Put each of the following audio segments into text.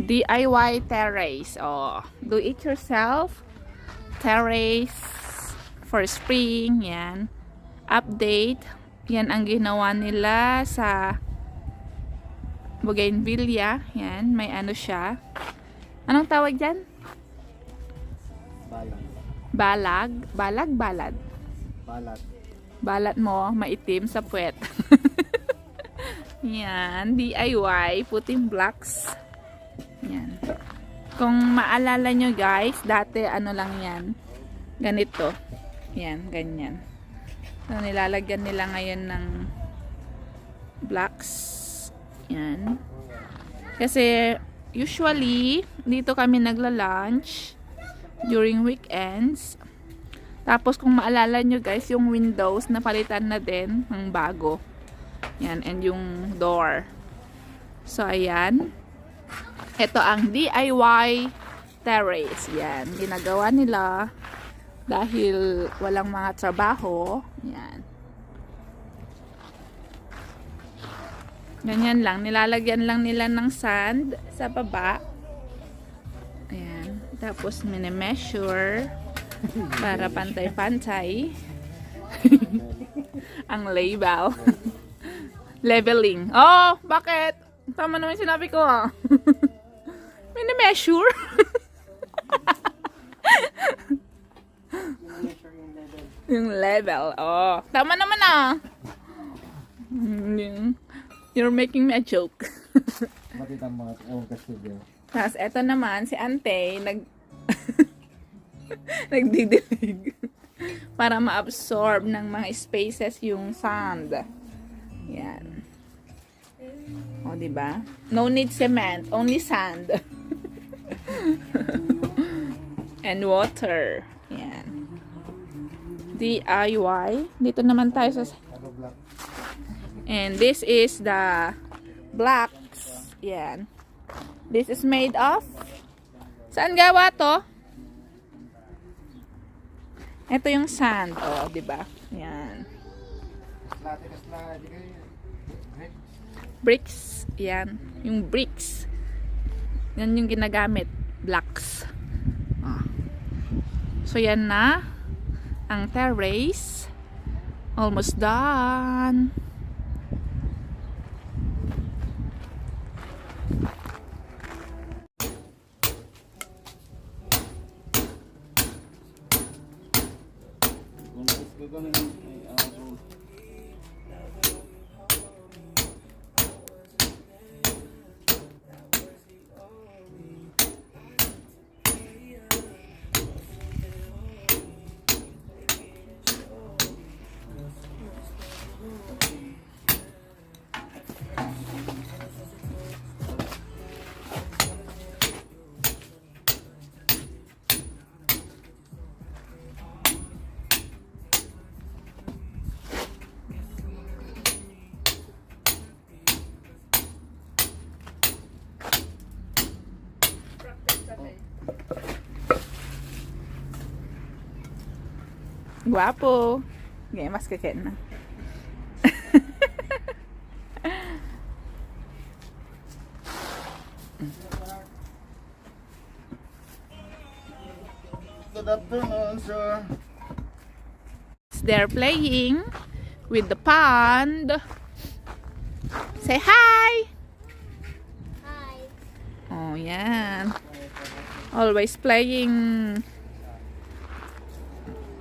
DIY terrace. Oh, do it yourself. Terrace for spring. Yan. Update. Yan ang ginawa nila sa Bougainvillea. Yan. May ano siya. Anong tawag dyan? Balag. Balag, balad. Balat. Balat mo, maitim sa puwet. Yan. DIY. Puting blocks. Yan. Kung maalala nyo guys, dati ano lang yan. Ganito. Yan, ganyan. So, nilalagyan nila ngayon ng blocks. Yan. Kasi, usually, dito kami nagla-lunch during weekends. Tapos, kung maalala nyo guys, yung windows, napalitan na din ng bago. Yan, and yung door. So, ayan. Ito ang DIY terrace. Yan, ginagawa nila dahil walang mga trabaho. Yan. Ganyan lang. Nilalagyan lang nila ng sand sa baba. Ayan. Tapos mini-measure para pantay-pantay. Ang label. Leveling. Oh, bakit? Tama naman sinabi ko ah. Mini-measure. Yung level. Oh, tama naman ah. You're making me a joke. Tapos eto naman si Ante nagdidilig para ma-absorb ng mga spaces yung sand. Yan. O, diba? No need cement, only sand. And water. Yan. DIY. Dito naman tayo sa... And this is the blocks. Yan. This is made of... Saan gawa to? Ito yung sand. O, diba? Yan. Bricks. Yan. Yung bricks. Yan yung ginagamit. Blocks. Oh. So, yan na. Ang terrace. Almost done. Guwapo. Ngayon, mas kakin na. Good afternoon, sir. They're playing with the pond. Say hi! Hi. Oh, yan. Always playing.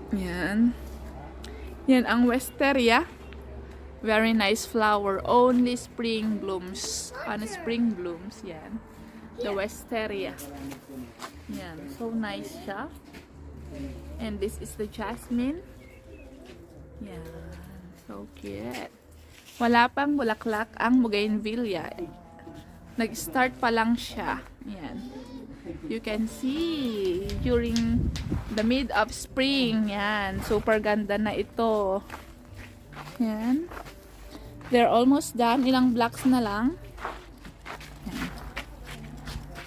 Yan. Yan ang wisteria. Very nice flower. Only spring blooms. Ano spring blooms. Yan. The wisteria. Yan. So nice siya. And this is the jasmine. Yan. So cute. Wala pang bulaklak ang Bougainvillea. Nag-start pa lang siya. Yan. You can see during the mid of spring. Yan. Super ganda na ito. Yan. They're almost done. Ilang blocks na lang.